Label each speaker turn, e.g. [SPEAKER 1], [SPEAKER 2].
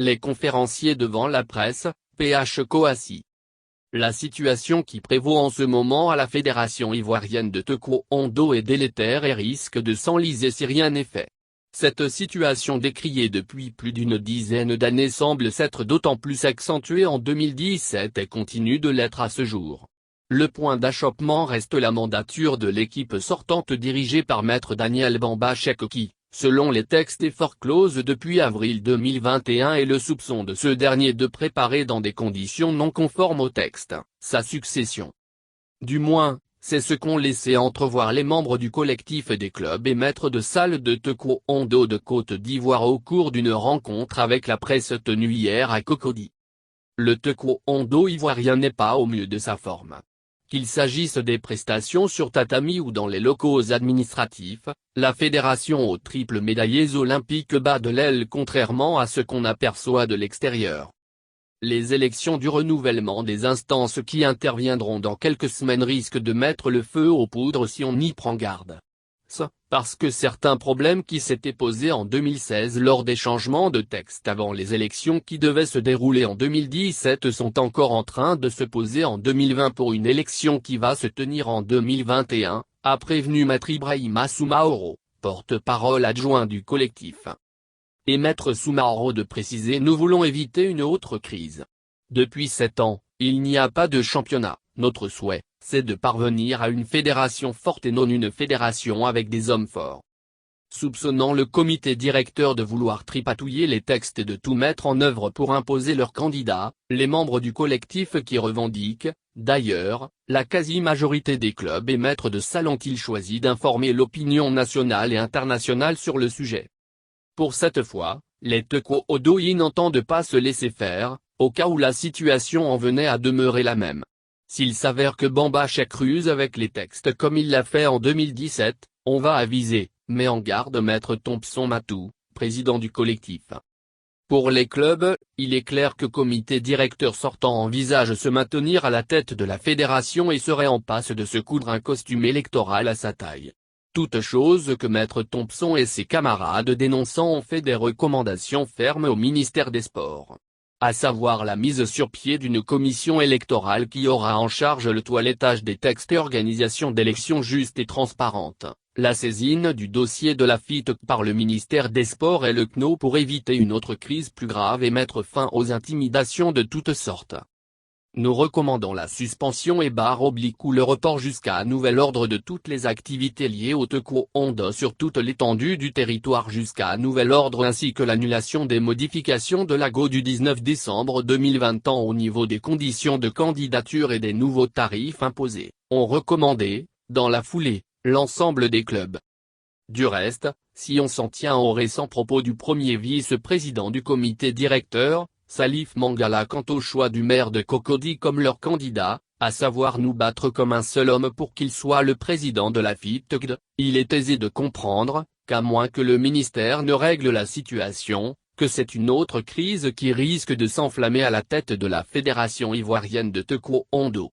[SPEAKER 1] Les conférenciers devant la presse, PH Kouassi. La situation qui prévaut en ce moment à la Fédération ivoirienne de taekwondo est délétère et risque de s'enliser si rien n'est fait. Cette situation décriée depuis plus d'une dizaine d'années semble s'être d'autant plus accentuée en 2017 et continue de l'être à ce jour. Le point d'achoppement reste la mandature de l'équipe sortante dirigée par Maître Daniel Bamba-Cheick qui, selon les textes est forclose depuis avril 2021 et le soupçon de ce dernier de préparer dans des conditions non conformes au texte, sa succession. Du moins, c'est ce qu'ont laissé entrevoir les membres du collectif des clubs et maîtres de salles de taekwondo de Côte d'Ivoire au cours d'une rencontre avec la presse tenue hier à Cocody. Le taekwondo ivoirien n'est pas au mieux de sa forme. Qu'il s'agisse des prestations sur tatami ou dans les locaux administratifs, la fédération aux triples médaillés olympiques bat de l'aile contrairement à ce qu'on aperçoit de l'extérieur. Les élections du renouvellement des instances qui interviendront dans quelques semaines risquent de mettre le feu aux poudres si on n'y prend garde. Parce que certains problèmes qui s'étaient posés en 2016 lors des changements de texte avant les élections qui devaient se dérouler en 2017 sont encore en train de se poser en 2020 pour une élection qui va se tenir en 2021, a prévenu Maître Ibrahima Soumaoro, porte-parole adjoint du collectif. Et Maître Soumaoro de préciser: nous voulons éviter une autre crise. Depuis 7 ans, il n'y a pas de championnat, notre souhait, c'est de parvenir à une fédération forte et non une fédération avec des hommes forts. Soupçonnant le comité directeur de vouloir tripatouiller les textes et de tout mettre en œuvre pour imposer leurs candidats, les membres du collectif qui revendiquent, d'ailleurs, la quasi-majorité des clubs et maîtres de salles ont-ils choisi d'informer l'opinion nationale et internationale sur le sujet. Pour cette fois, les taekwondo n'entendent pas se laisser faire, au cas où la situation en venait à demeurer la même. S'il s'avère que Bamba-Cheick ruse avec les textes comme il l'a fait en 2017, on va aviser, met en garde Maître Thompson Matou, président du collectif. Pour les clubs, il est clair que comité directeur sortant envisage se maintenir à la tête de la fédération et serait en passe de se coudre un costume électoral à sa taille. Toute chose que Maître Thompson et ses camarades dénonçant ont fait des recommandations fermes au ministère des Sports. À savoir la mise sur pied d'une commission électorale qui aura en charge le toilettage des textes et organisation d'élections justes et transparentes, la saisine du dossier de la FITC par le ministère des Sports et le CNO pour éviter une autre crise plus grave et mettre fin aux intimidations de toutes sortes. Nous recommandons la suspension et ou le report jusqu'à nouvel ordre de toutes les activités liées au taekwondo sur toute l'étendue du territoire jusqu'à nouvel ordre ainsi que l'annulation des modifications de l'AGO du 19 décembre 2020 tant au niveau des conditions de candidature et des nouveaux tarifs imposés, ont recommandé, dans la foulée, l'ensemble des clubs. Du reste, si on s'en tient aux récents propos du premier vice-président du comité directeur, Salif Mangala quant au choix du maire de Cocody comme leur candidat, à savoir nous battre comme un seul homme pour qu'il soit le président de la FITC, il est aisé de comprendre, qu'à moins que le ministère ne règle la situation, que c'est une autre crise qui risque de s'enflammer à la tête de la Fédération ivoirienne de taekwondo.